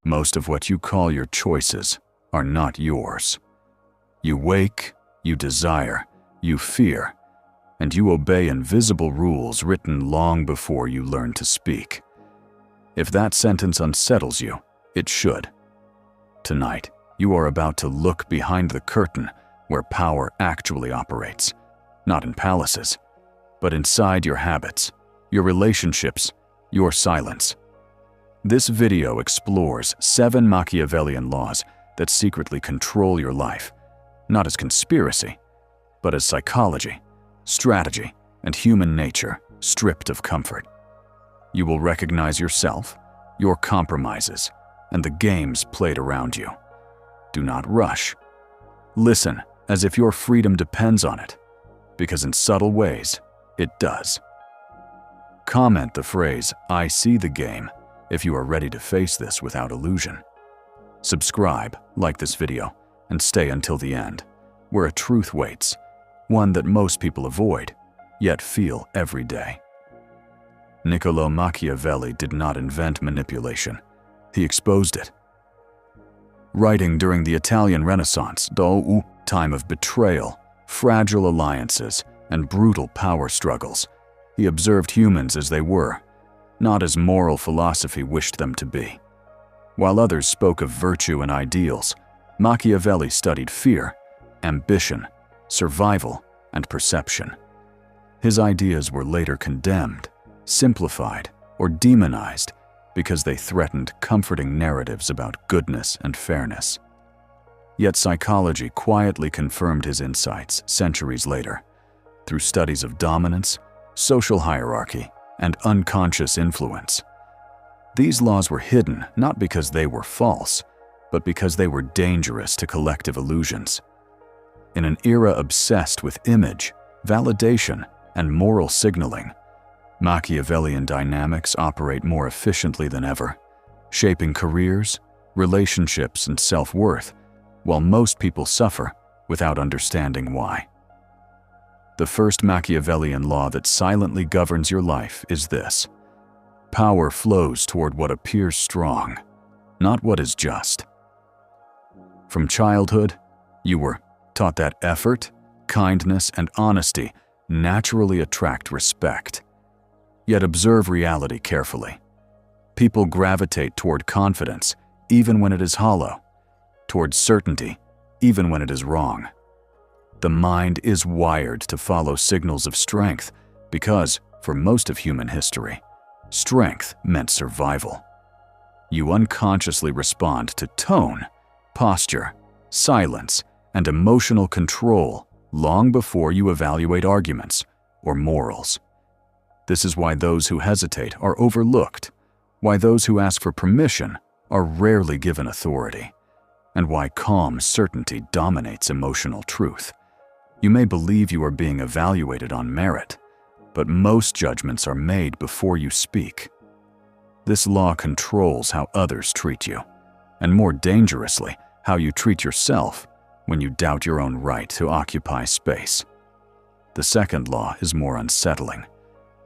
Most of what you call your choices are not yours. You wake, you desire, you fear, and you obey invisible rules written long before you learn to speak. If that sentence unsettles you, it should. Tonight, you are about to look behind the curtain where power actually operates, not in palaces, but inside your habits, your relationships, your silence. This video explores 7 Machiavellian laws that secretly control your life, not as conspiracy, but as psychology, strategy, and human nature stripped of comfort. You will recognize yourself, your compromises, and the games played around you. Do not rush. Listen as if your freedom depends on it, because in subtle ways, it does. Comment the phrase, "I see the game," if you are ready to face this without illusion. Subscribe, like this video, and stay until the end, where a truth waits, one that most people avoid, yet feel every day. Niccolò Machiavelli did not invent manipulation. He exposed it. Writing during the Italian Renaissance, time of betrayal, fragile alliances, and brutal power struggles, he observed humans as they were, not as moral philosophy wished them to be. While others spoke of virtue and ideals, Machiavelli studied fear, ambition, survival, and perception. His ideas were later condemned, simplified, or demonized because they threatened comforting narratives about goodness and fairness. Yet psychology quietly confirmed his insights centuries later, through studies of dominance, social hierarchy, and unconscious influence. These laws were hidden not because they were false, but because they were dangerous to collective illusions. In an era obsessed with image, validation, and moral signaling, Machiavellian dynamics operate more efficiently than ever, shaping careers, relationships, and self-worth, while most people suffer without understanding why. The first Machiavellian law that silently governs your life is this: power flows toward what appears strong, not what is just. From childhood, you were taught that effort, kindness, and honesty naturally attract respect. Yet observe reality carefully. People gravitate toward confidence even when it is hollow, toward certainty even when it is wrong. The mind is wired to follow signals of strength because, for most of human history, strength meant survival. You unconsciously respond to tone, posture, silence, and emotional control long before you evaluate arguments or morals. This is why those who hesitate are overlooked, why those who ask for permission are rarely given authority, and why calm certainty dominates emotional truth. You may believe you are being evaluated on merit, but most judgments are made before you speak. This law controls how others treat you, and more dangerously, how you treat yourself when you doubt your own right to occupy space. The second law is more unsettling.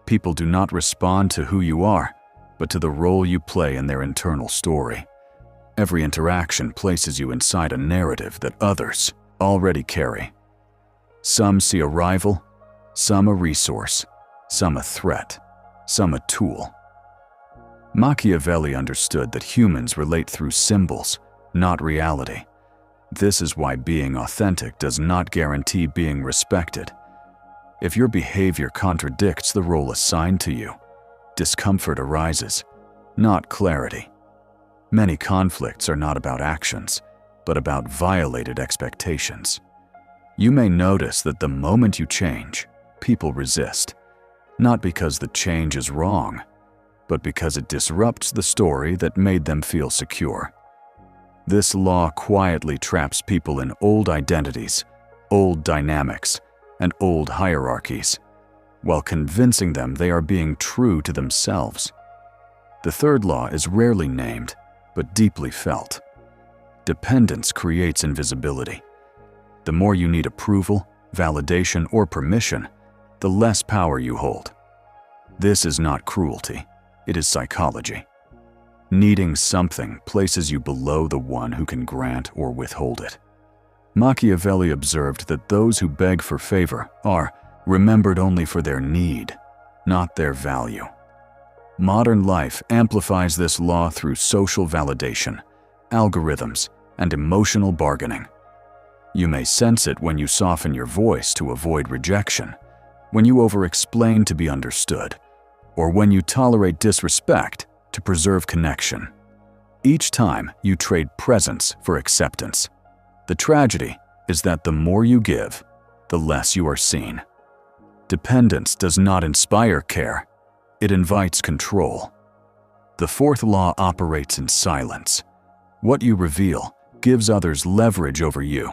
People do not respond to who you are, but to the role you play in their internal story. Every interaction places you inside a narrative that others already carry. Some see a rival, some a resource, some a threat, some a tool. Machiavelli understood that humans relate through symbols, not reality. This is why being authentic does not guarantee being respected. If your behavior contradicts the role assigned to you, discomfort arises, not clarity. Many conflicts are not about actions, but about violated expectations. You may notice that the moment you change, people resist, not because the change is wrong, but because it disrupts the story that made them feel secure. This law quietly traps people in old identities, old dynamics, and old hierarchies, while convincing them they are being true to themselves. The third law is rarely named, but deeply felt. Dependence creates invisibility. The more you need approval, validation, or permission, the less power you hold. This is not cruelty, it is psychology. Needing something places you below the one who can grant or withhold it. Machiavelli observed that those who beg for favor are remembered only for their need, not their value. Modern life amplifies this law through social validation, algorithms, and emotional bargaining. You may sense it when you soften your voice to avoid rejection, when you over-explain to be understood, or when you tolerate disrespect to preserve connection. Each time you trade presence for acceptance. The tragedy is that the more you give, the less you are seen. Dependence does not inspire care, it invites control. The fourth law operates in silence. What you reveal gives others leverage over you.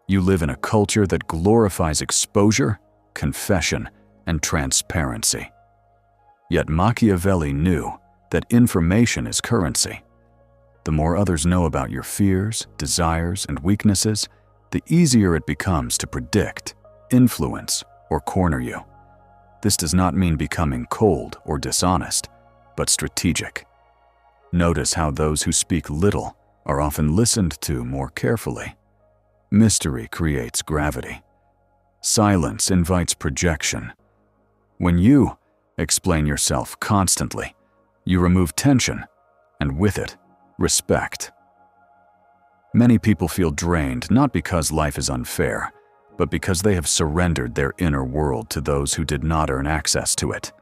You live in a culture that glorifies exposure, confession, and transparency. Yet Machiavelli knew that information is currency. The more others know about your fears, desires, and weaknesses, the easier it becomes to predict, influence, or corner you. This does not mean becoming cold or dishonest, but strategic. Notice how those who speak little are often listened to more carefully. Mystery creates gravity. Silence invites projection. When you explain yourself constantly, you remove tension, and with it, respect. Many people feel drained not because life is unfair, but because they have surrendered their inner world to those who did not earn access to it.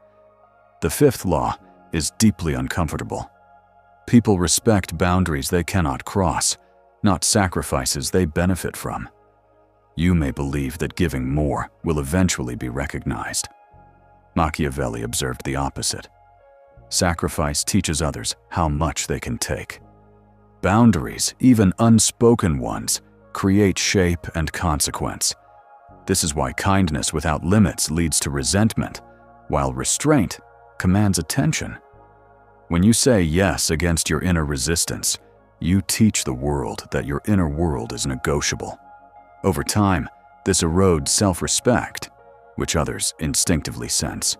The fifth law is deeply uncomfortable. People respect boundaries they cannot cross, not sacrifices they benefit from. You may believe that giving more will eventually be recognized. Machiavelli observed the opposite. Sacrifice teaches others how much they can take. Boundaries, even unspoken ones, create shape and consequence. This is why kindness without limits leads to resentment, while restraint commands attention. When you say yes against your inner resistance, you teach the world that your inner world is negotiable. Over time, this erodes self-respect, which others instinctively sense.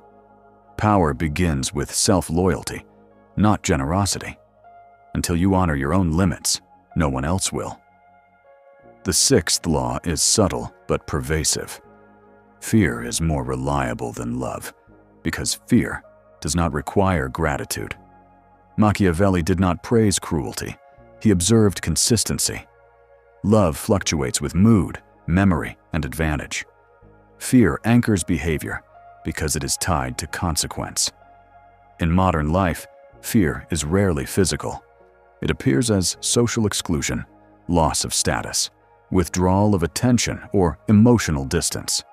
Power begins with self-loyalty, not generosity. Until you honor your own limits, no one else will. The sixth law is subtle but pervasive. Fear is more reliable than love, because fear does not require gratitude. Machiavelli did not praise cruelty, he observed consistency. Love fluctuates with mood, memory, and advantage. Fear anchors behavior because it is tied to consequence. In modern life, fear is rarely physical. It appears as social exclusion, loss of status, withdrawal of attention, or emotional distance.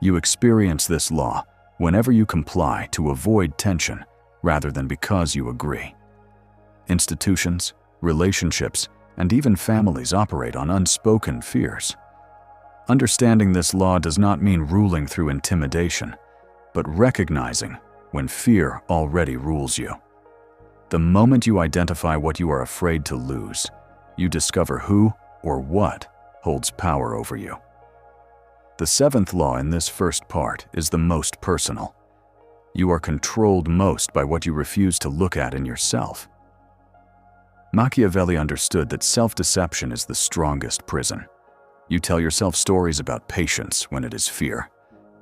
You experience this law whenever you comply to avoid tension rather than because you agree. Institutions, relationships, and even families operate on unspoken fears. Understanding this law does not mean ruling through intimidation, but recognizing when fear already rules you. The moment you identify what you are afraid to lose, you discover who or what holds power over you. The seventh law in this first part is the most personal. You are controlled most by what you refuse to look at in yourself. Machiavelli understood that self-deception is the strongest prison. You tell yourself stories about patience when it is fear,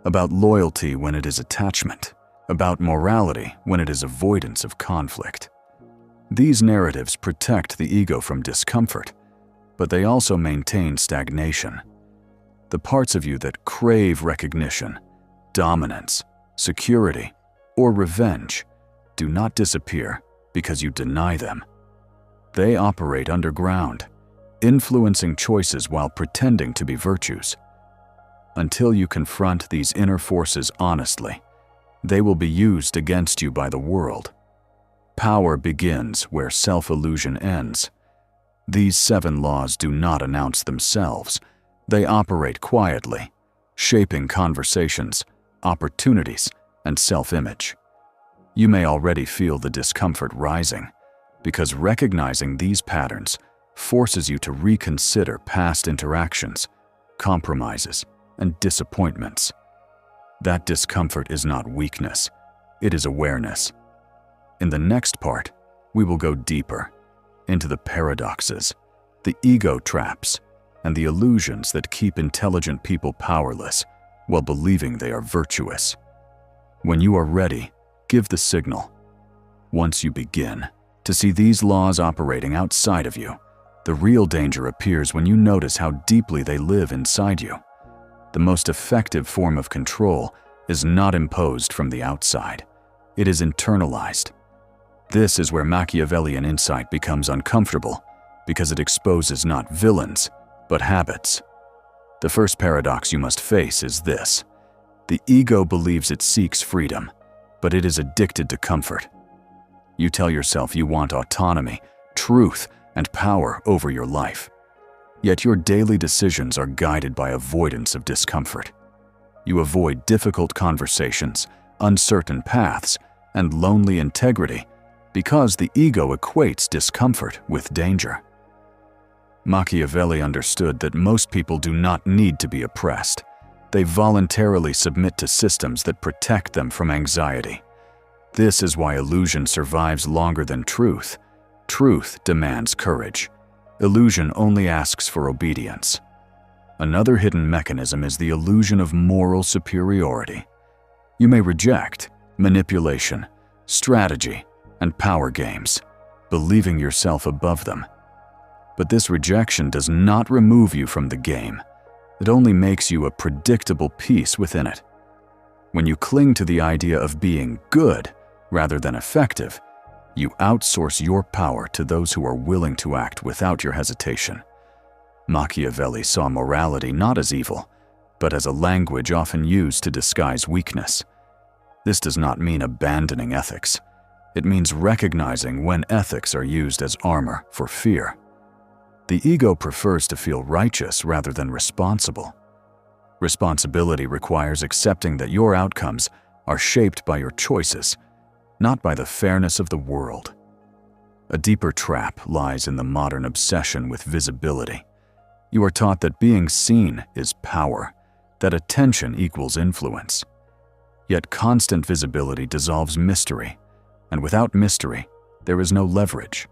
about loyalty when it is attachment, about morality when it is avoidance of conflict. These narratives protect the ego from discomfort, but they also maintain stagnation. The parts of you that crave recognition, dominance, security, or revenge do not disappear because you deny them. They operate underground, influencing choices while pretending to be virtues. Until you confront these inner forces honestly, they will be used against you by the world. Power begins where self-illusion ends. These 7 laws do not announce themselves. They operate quietly, shaping conversations, opportunities, and self-image. You may already feel the discomfort rising, because recognizing these patterns forces you to reconsider past interactions, compromises, and disappointments. That discomfort is not weakness, it is awareness. In the next part, we will go deeper into the paradoxes, the ego traps, and the illusions that keep intelligent people powerless while believing they are virtuous. When you are ready, give the signal. Once you begin to see these laws operating outside of you, the real danger appears when you notice how deeply they live inside you. The most effective form of control is not imposed from the outside. It is internalized. This is where Machiavellian insight becomes uncomfortable, because it exposes not villains, but habits. The first paradox you must face is this. The ego believes it seeks freedom, but it is addicted to comfort. You tell yourself you want autonomy, truth, and power over your life. Yet your daily decisions are guided by avoidance of discomfort. You avoid difficult conversations, uncertain paths, and lonely integrity because the ego equates discomfort with danger. Machiavelli understood that most people do not need to be oppressed. They voluntarily submit to systems that protect them from anxiety. This is why illusion survives longer than truth. Truth demands courage. Illusion only asks for obedience. Another hidden mechanism is the illusion of moral superiority. You may reject manipulation, strategy, and power games, believing yourself above them. But this rejection does not remove you from the game. It only makes you a predictable piece within it. When you cling to the idea of being good rather than effective, you outsource your power to those who are willing to act without your hesitation. Machiavelli saw morality not as evil, but as a language often used to disguise weakness. This does not mean abandoning ethics. It means recognizing when ethics are used as armor for fear. The ego prefers to feel righteous rather than responsible. Responsibility requires accepting that your outcomes are shaped by your choices, not by the fairness of the world. A deeper trap lies in the modern obsession with visibility. You are taught that being seen is power, that attention equals influence. Yet constant visibility dissolves mystery, and without mystery, there is no leverage.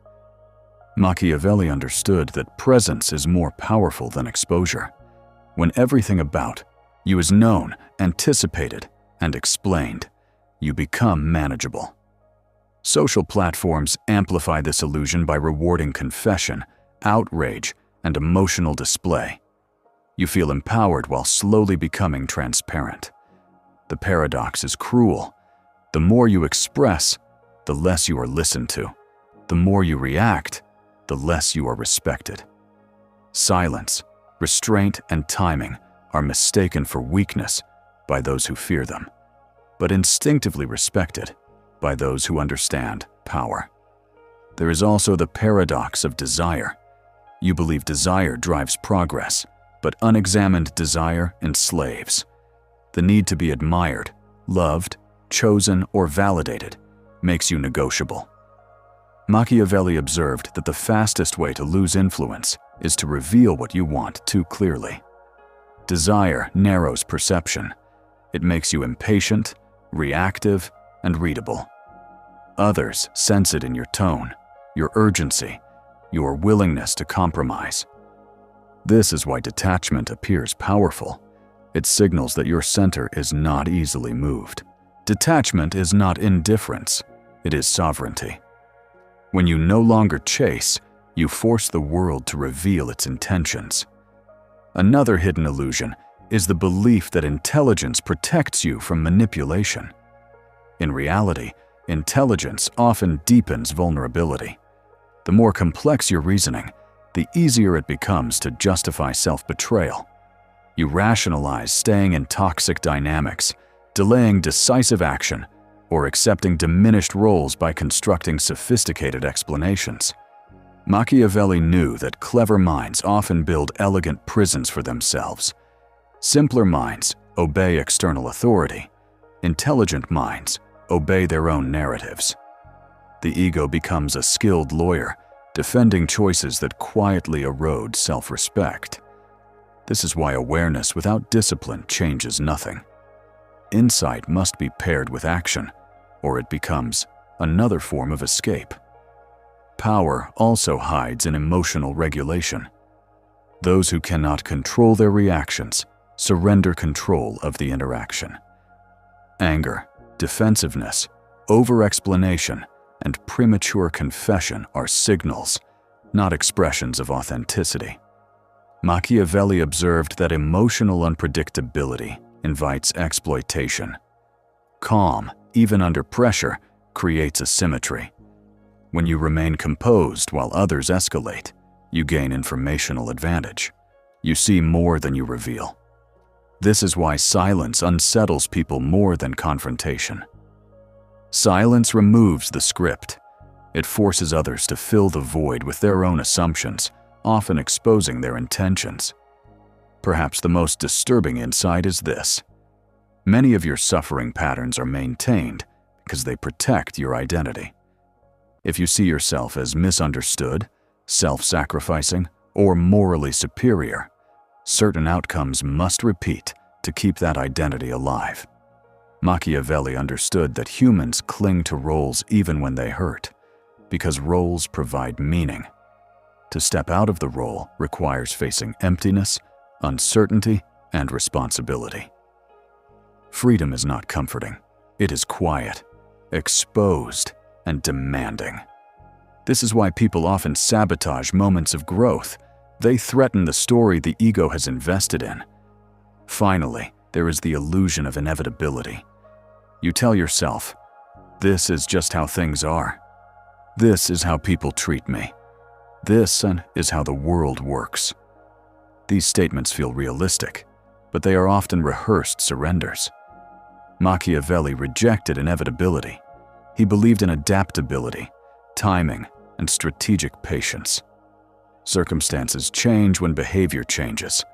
Machiavelli understood that presence is more powerful than exposure. When everything about you is known, anticipated, and explained, you become manageable. Social platforms amplify this illusion by rewarding confession, outrage, and emotional display. You feel empowered while slowly becoming transparent. The paradox is cruel. The more you express, the less you are listened to. The more you react, the less you are respected. Silence, restraint, and timing are mistaken for weakness by those who fear them, but instinctively respected by those who understand power. There is also the paradox of desire. You believe desire drives progress, but unexamined desire enslaves. The need to be admired, loved, chosen, or validated makes you negotiable. Machiavelli observed that the fastest way to lose influence is to reveal what you want too clearly. Desire narrows perception. It makes you impatient, reactive, and readable. Others sense it in your tone, your urgency, your willingness to compromise. This is why detachment appears powerful. It signals that your center is not easily moved. Detachment is not indifference, it is sovereignty. When you no longer chase, you force the world to reveal its intentions. Another hidden illusion is the belief that intelligence protects you from manipulation. In reality, intelligence often deepens vulnerability. The more complex your reasoning, the easier it becomes to justify self-betrayal. You rationalize staying in toxic dynamics, delaying decisive action, or accepting diminished roles by constructing sophisticated explanations. Machiavelli knew that clever minds often build elegant prisons for themselves. Simpler minds obey external authority. Intelligent minds obey their own narratives. The ego becomes a skilled lawyer, defending choices that quietly erode self-respect. This is why awareness without discipline changes nothing. Insight must be paired with action, or it becomes another form of escape. power also hides in emotional regulation. Those who cannot control their reactions surrender control of the interaction. Anger, defensiveness, over-explanation, and premature confession are signals, not expressions of authenticity. Machiavelli observed that emotional unpredictability invites exploitation. Calm, even under pressure, creates asymmetry. When you remain composed while others escalate, you gain informational advantage. You see more than you reveal. This is why silence unsettles people more than confrontation. Silence removes the script. It forces others to fill the void with their own assumptions, often exposing their intentions. Perhaps the most disturbing insight is this: many of your suffering patterns are maintained because they protect your identity. If you see yourself as misunderstood, self-sacrificing, or morally superior, certain outcomes must repeat to keep that identity alive. Machiavelli understood that humans cling to roles even when they hurt, because roles provide meaning. To step out of the role requires facing emptiness, uncertainty, and responsibility. Freedom is not comforting. It is quiet, exposed, and demanding. This is why people often sabotage moments of growth. They threaten the story the ego has invested in. Finally, there is the illusion of inevitability. You tell yourself, "This is just how things are. This is how people treat me. This is how the world works." These statements feel realistic, but they are often rehearsed surrenders. Machiavelli rejected inevitability. He believed in adaptability, timing, and strategic patience. Circumstances change when behavior changes.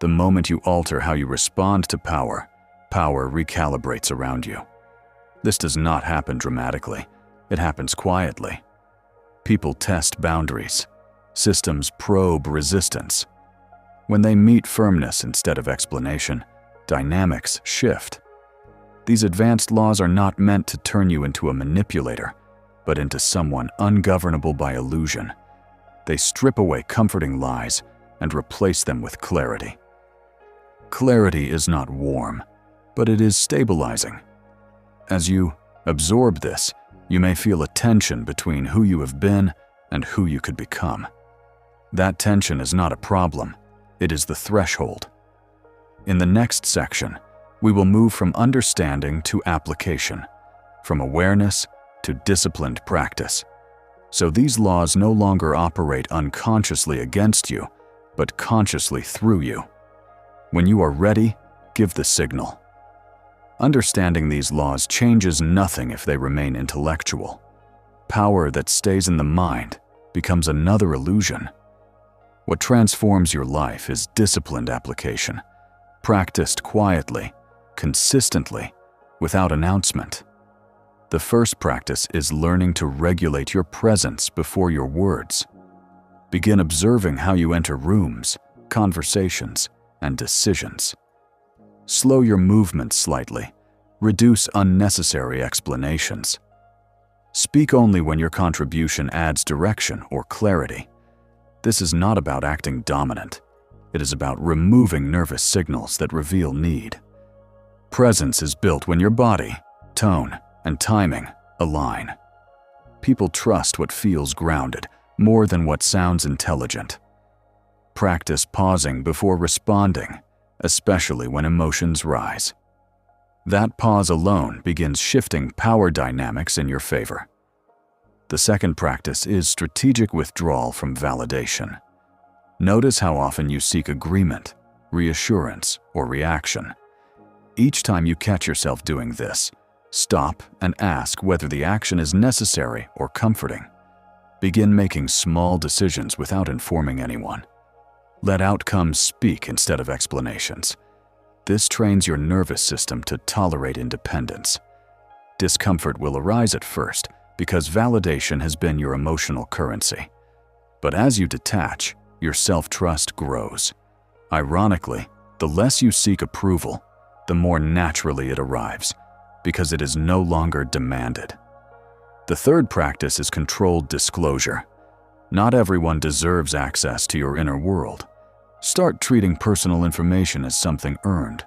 The moment you alter how you respond to power, power recalibrates around you. This does not happen dramatically. It happens quietly. People test boundaries. Systems probe resistance. When they meet firmness instead of explanation, dynamics shift. These advanced laws are not meant to turn you into a manipulator, but into someone ungovernable by illusion. They strip away comforting lies and replace them with clarity. Clarity is not warm, but it is stabilizing. As you absorb this, you may feel a tension between who you have been and who you could become. That tension is not a problem, it is the threshold. In the next section, we will move from understanding to application, from awareness to disciplined practice. So these laws no longer operate unconsciously against you, but consciously through you. When you are ready, give the signal. Understanding these laws changes nothing if they remain intellectual. Power that stays in the mind becomes another illusion. What transforms your life is disciplined application, practiced quietly, consistently, without announcement. The first practice is learning to regulate your presence before your words. Begin observing how you enter rooms, conversations, and decisions. Slow your movements slightly. Reduce unnecessary explanations. Speak only when your contribution adds direction or clarity. This is not about acting dominant. It is about removing nervous signals that reveal need. Presence is built when your body, tone, and timing align. People trust what feels grounded more than what sounds intelligent. Practice pausing before responding, especially when emotions rise. That pause alone begins shifting power dynamics in your favor. The second practice is strategic withdrawal from validation. Notice how often you seek agreement, reassurance, or reaction. Each time you catch yourself doing this, stop and ask whether the action is necessary or comforting. Begin making small decisions without informing anyone. Let outcomes speak instead of explanations. This trains your nervous system to tolerate independence. Discomfort will arise at first because validation has been your emotional currency. But as you detach, your self-trust grows. Ironically, the less you seek approval, the more naturally it arrives, because it is no longer demanded. The third practice is controlled disclosure. Not everyone deserves access to your inner world. Start treating personal information as something earned,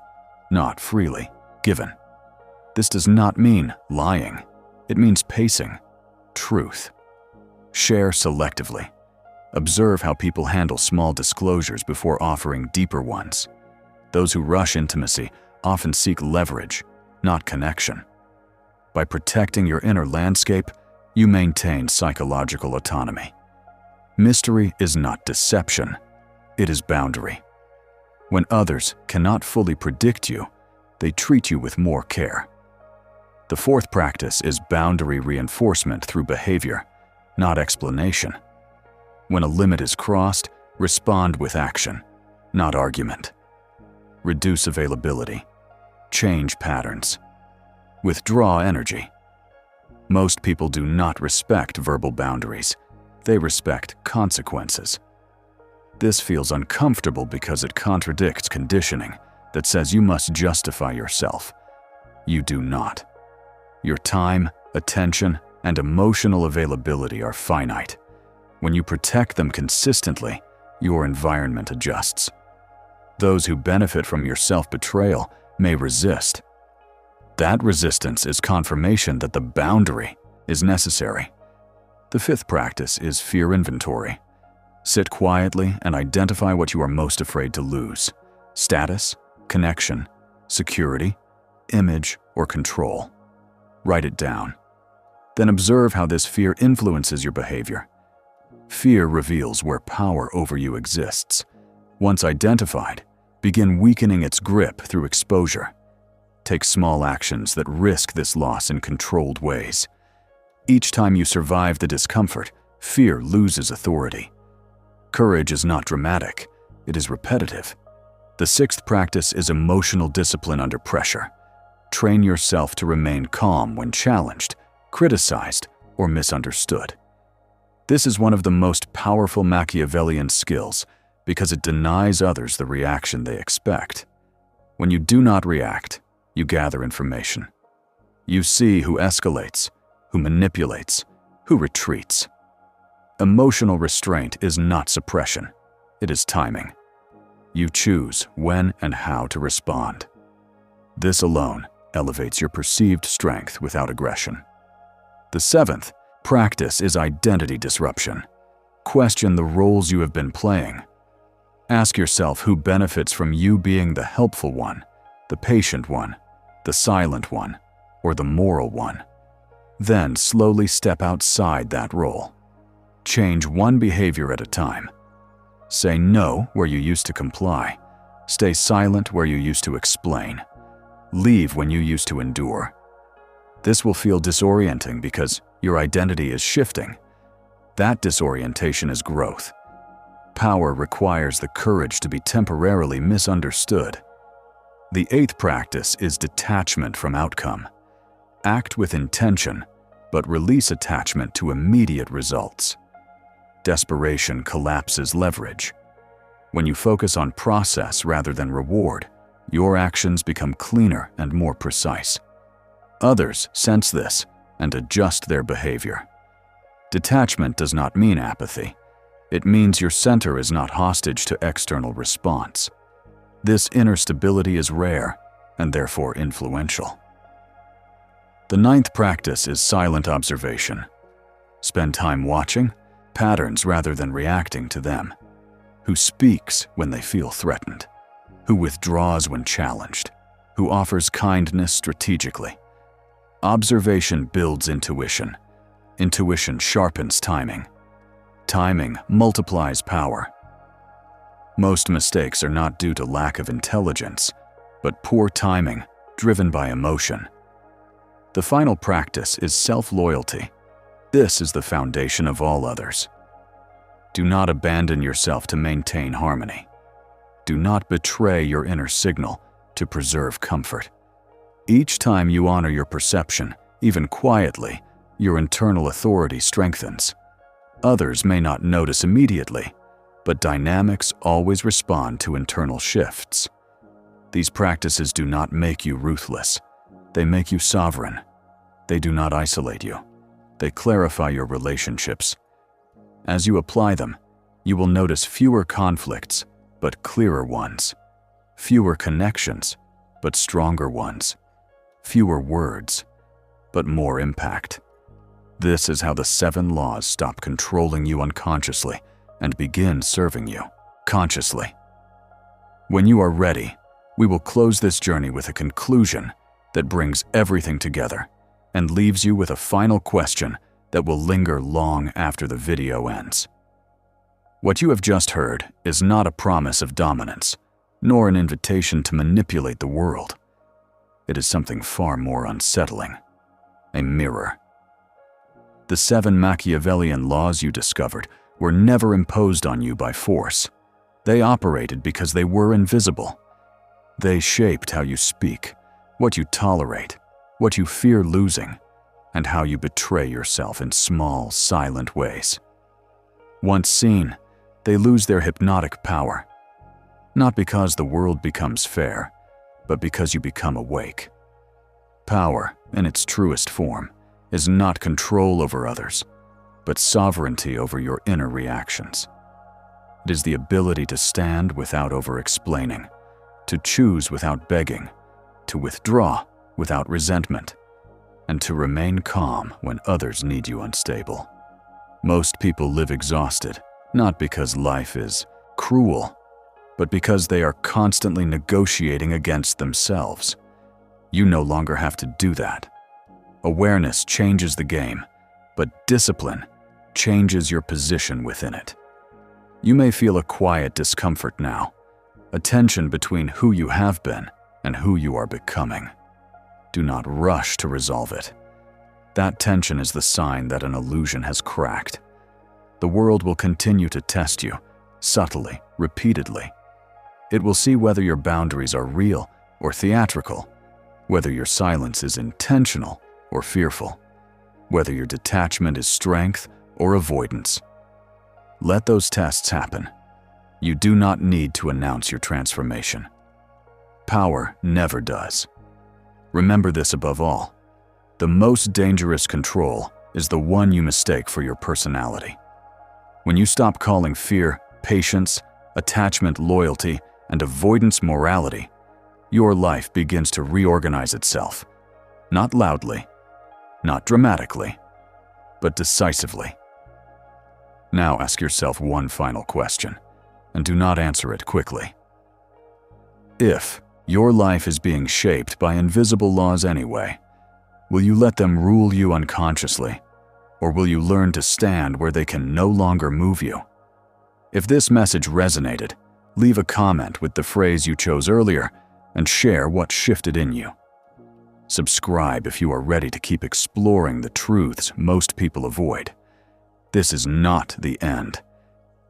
not freely given. This does not mean lying. It means pacing, truth. Share selectively. Observe how people handle small disclosures before offering deeper ones. Those who rush intimacy often seek leverage, not connection. By protecting your inner landscape, you maintain psychological autonomy. Mystery is not deception, it is boundary. When others cannot fully predict you, they treat you with more care. The fourth practice is boundary reinforcement through behavior, not explanation. When a limit is crossed, respond with action, not argument. Reduce availability. Change patterns. Withdraw energy. Most people do not respect verbal boundaries. They respect consequences. This feels uncomfortable because it contradicts conditioning that says you must justify yourself. You do not. Your time, attention, and emotional availability are finite. When you protect them consistently, your environment adjusts. Those who benefit from your self-betrayal may resist. That resistance is confirmation that the boundary is necessary. The fifth practice is fear inventory. Sit quietly and identify what you are most afraid to lose: status, connection, security, image, or control. Write it down. Then observe how this fear influences your behavior. Fear reveals where power over you exists. Once identified, begin weakening its grip through exposure. Take small actions that risk this loss in controlled ways. Each time you survive the discomfort, fear loses authority. Courage is not dramatic, it is repetitive. The sixth practice is emotional discipline under pressure. Train yourself to remain calm when challenged, criticized, or misunderstood. This is one of the most powerful Machiavellian skills because it denies others the reaction they expect. When you do not react, you gather information. You see who escalates, who manipulates, who retreats. Emotional restraint is not suppression, it is timing. You choose when and how to respond. This alone elevates your perceived strength without aggression. The seventh practice is identity disruption. Question the roles you have been playing. Ask yourself who benefits from you being the helpful one, the patient one, the silent one, or the moral one. Then slowly step outside that role. Change one behavior at a time. Say no where you used to comply. Stay silent where you used to explain. Leave when you used to endure. This will feel disorienting because your identity is shifting. That disorientation is growth. Power requires the courage to be temporarily misunderstood. The eighth practice is detachment from outcome. Act with intention, but release attachment to immediate results. Desperation collapses leverage. When you focus on process rather than reward, your actions become cleaner and more precise. Others sense this and adjust their behavior. Detachment does not mean apathy. It means your center is not hostage to external response. This inner stability is rare and therefore influential. The ninth practice is silent observation. Spend time watching patterns rather than reacting to them. Who speaks when they feel threatened? Who withdraws when challenged? Who offers kindness strategically? Observation builds intuition. Intuition sharpens timing. Timing multiplies power. Most mistakes are not due to lack of intelligence, but poor timing driven by emotion. The final practice is self-loyalty. This is the foundation of all others. Do not abandon yourself to maintain harmony. Do not betray your inner signal to preserve comfort. Each time you honor your perception, even quietly, your internal authority strengthens. Others may not notice immediately, but dynamics always respond to internal shifts. These practices do not make you ruthless. They make you sovereign. They do not isolate you. They clarify your relationships. As you apply them, you will notice fewer conflicts, but clearer ones. Fewer connections, but stronger ones. Fewer words, but more impact. This is how the 7 laws stop controlling you unconsciously and begin serving you consciously. When you are ready, we will close this journey with a conclusion that brings everything together and leaves you with a final question that will linger long after the video ends. What you have just heard is not a promise of dominance, nor an invitation to manipulate the world. It is something far more unsettling: a mirror. The 7 Machiavellian laws you discovered were never imposed on you by force. They operated because they were invisible. They shaped how you speak, what you tolerate, what you fear losing, and how you betray yourself in small, silent ways. Once seen, they lose their hypnotic power, not because the world becomes fair, but because you become awake. Power, in its truest form, is not control over others, but sovereignty over your inner reactions. It is the ability to stand without over-explaining, to choose without begging, to withdraw without resentment, and to remain calm when others need you unstable. Most people live exhausted, not because life is cruel, but because they are constantly negotiating against themselves. You no longer have to do that. Awareness changes the game, but discipline changes your position within it. You may feel a quiet discomfort now, a tension between who you have been and who you are becoming. Do not rush to resolve it. That tension is the sign that an illusion has cracked. The world will continue to test you, subtly, repeatedly. It will see whether your boundaries are real or theatrical, whether your silence is intentional or fearful, whether your detachment is strength or avoidance. Let those tests happen. You do not need to announce your transformation. Power never does. Remember this above all: the most dangerous control is the one you mistake for your personality. When you stop calling fear patience, attachment loyalty, and avoidance morality, your life begins to reorganize itself. Not loudly, not dramatically, but decisively. Now ask yourself one final question, and do not answer it quickly. If your life is being shaped by invisible laws anyway, will you let them rule you unconsciously, or will you learn to stand where they can no longer move you? If this message resonated, leave a comment with the phrase you chose earlier and share what shifted in you. Subscribe if you are ready to keep exploring the truths most people avoid. This is not the end.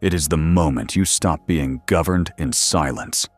It is the moment you stop being governed in silence